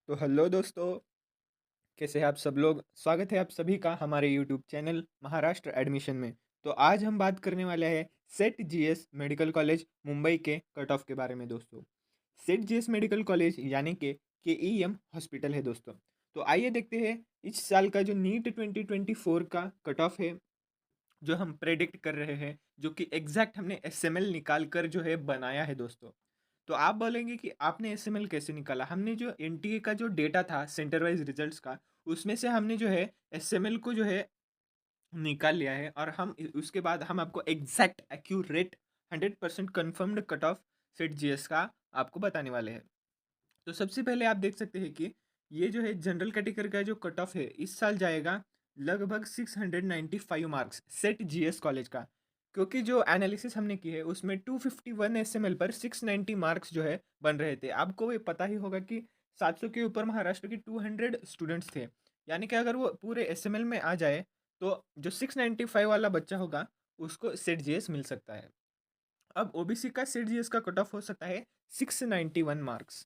तो हेलो दोस्तों, कैसे हैं आप सब लोग? स्वागत है आप सभी का हमारे यूट्यूब चैनल महाराष्ट्र एडमिशन में। तो आज हम बात करने वाले हैं set GS medical college Mumbai के कट ऑफ के बारे में दोस्तों। सेट जीएस मेडिकल कॉलेज यानी कि केईएम हॉस्पिटल है दोस्तों। तो आइए देखते हैं इस साल का जो नीट 2024 का कट ऑफ है, जो हम प्रेडिक्ट कर रहे हैं, जो कि एग्जैक्ट हमने एसएमएल निकाल कर जो है बनाया है दोस्तों। तो आप बोलेंगे कि आपने एसएमएल कैसे निकाला? हमने जो एनटीए का जो डेटा था सेंटर वाइज रिजल्ट्स का, उसमें से हमने जो है एसएमएल को जो है निकाल लिया है, और उसके बाद हम आपको exact accurate 100% confirmed cut off set GS का आपको बताने वाले हैं। तो सबसे पहले आप देख सकते हैं कि ये जो है जनरल कैटेगरी का जो कट ऑफ है इस साल जाएगा लगभग 695 मार्क्स सेट जीएस कॉलेज का। क्योंकि जो एनालिसिस हमने की है उसमें 251 एसएमएल पर 690 मार्क्स जो है बन रहे थे। आपको ये पता ही होगा कि 700 के ऊपर महाराष्ट्र के 200 स्टूडेंट्स थे। यानी कि अगर वो पूरे एसएमएल में आ जाए तो जो 695 वाला बच्चा होगा उसको सेट जीएस मिल सकता है। अब ओबीसी का सेट जीएस का कट ऑफ हो सकता है 691 मार्क्स।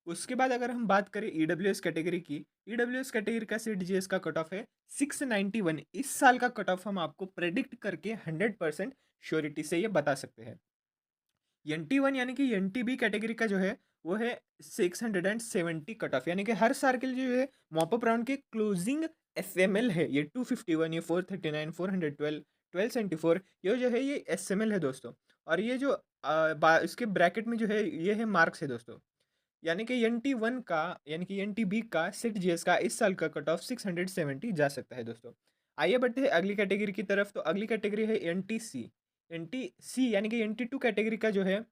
उसके बाद अगर हम बात करें ईडब्ल्यूएस कैटेगरी की, ईडब्ल्यूएस कैटेगरी का सीट जीएस का कट ऑफ है 691। इस साल का कट ऑफ हम आपको प्रेडिक्ट करके 100% श्योरिटी से ये बता सकते हैं। एन टी 1 यानी कि एन टी बी कैटेगरी का जो है वो है 670 कट ऑफ, यानी कि हर साल के लिए जो है मॉपअप राउंड के क्लोजिंग एस है। ये 251, ये 439, 412, 1274, ये जो है ये एस है दोस्तों। और ये जो इसके ब्रैकेट में जो है ये है मार्क्स है दोस्तों। यानी कि एन टी 1 का यानी कि एन टी बी का सेट जीएस का इस साल का कट ऑफ 670 जा सकता है दोस्तों। आइए बढ़ते हैं अगली कैटेगरी की तरफ। तो अगली कैटेगरी है एन टी सी यानी कि एन टी 2 कैटेगरी का जो है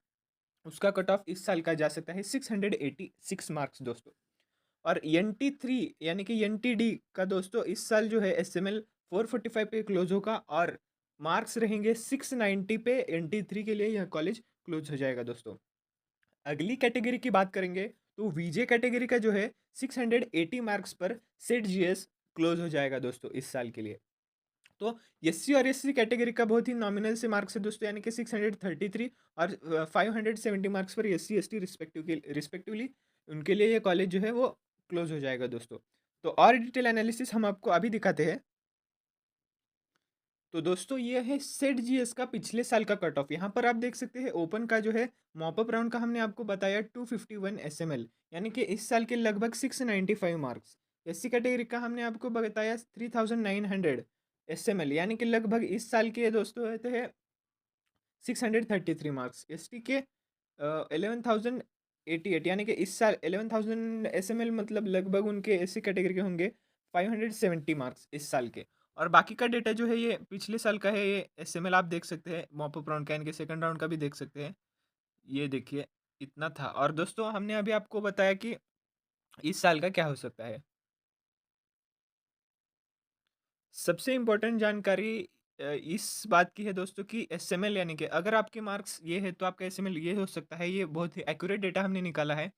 उसका कट ऑफ इस साल का जा सकता है 686 मार्क्स दोस्तों। और एन टी 3 यानी कि एन टी डी का दोस्तों इस साल जो है एस 445 पे क्लोज होगा, और मार्क्स रहेंगे 690 पे। एन टी 3 के लिए यह कॉलेज क्लोज हो जाएगा दोस्तों। अगली कैटेगरी की बात करेंगे तो वीजे कैटेगरी का जो है 680 मार्क्स पर सेट जीएस क्लोज हो जाएगा दोस्तों इस साल के लिए। तो एससी और एससी कैटेगरी का बहुत ही नॉमिनल से मार्क्स है दोस्तों, यानी कि 633, और 570 मार्क्स पर एससी एसटी रिस्पेक्टिवली उनके लिए ये कॉलेज जो है वो क्लोज हो जाएगा दोस्तों। तो और डिटेल एनालिसिस हम आपको अभी दिखाते हैं। तो दोस्तों ये है सेट जीएस का पिछले साल का कट ऑफ। यहाँ पर आप देख सकते हैं ओपन का जो है मॉपअप राउंड का हमने आपको बताया 251 एसएमएल, यानी कि इस साल के लगभग 695 मार्क्स। एससी कैटेगरी का हमने आपको बताया 3900 एसएमएल, यानी कि लगभग इस साल के दोस्तों रहते हैं 633 मार्क्स। एसटी के 11,088, यानी कि इस साल 11,000 एसएमएल, मतलब लगभग उनके एससी कैटेगरी के होंगे 570 मार्क्स इस साल के। और बाकी का डेटा जो है ये पिछले साल का है। ये एसएमएल आप देख सकते हैं मॉपअप राउंड का, इनके सेकंड राउंड का भी देख सकते हैं। ये देखिए इतना था। और दोस्तों हमने अभी आपको बताया कि इस साल का क्या हो सकता है। सबसे इम्पोर्टेंट जानकारी इस बात की है दोस्तों कि एसएमएल, यानी कि अगर आपके मार्क्स ये है तो आपका एसएमएल ये हो सकता है। ये बहुत ही एक्यूरेट डेटा हमने निकाला है।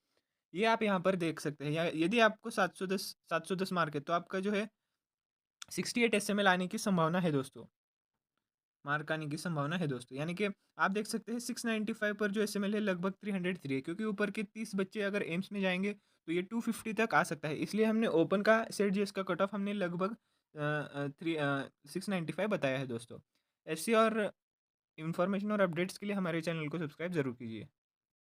ये आप यहाँ पर देख सकते हैं। या यदि आपको 710 मार्क है तो आपका जो है 68 एसएमएल आने की संभावना है दोस्तों। मार्क आने की संभावना है दोस्तों, यानी कि आप देख सकते हैं 695 पर जो एसएमएल है लगभग 303 है, क्योंकि ऊपर के 30 बच्चे अगर एम्स में जाएंगे तो ये 250 तक आ सकता है। इसलिए हमने ओपन का सेट जीएस का कट ऑफ हमने लगभग 695 बताया है दोस्तों। ऐसी और इन्फॉर्मेशन और अपडेट्स के लिए हमारे चैनल को सब्सक्राइब जरूर कीजिए।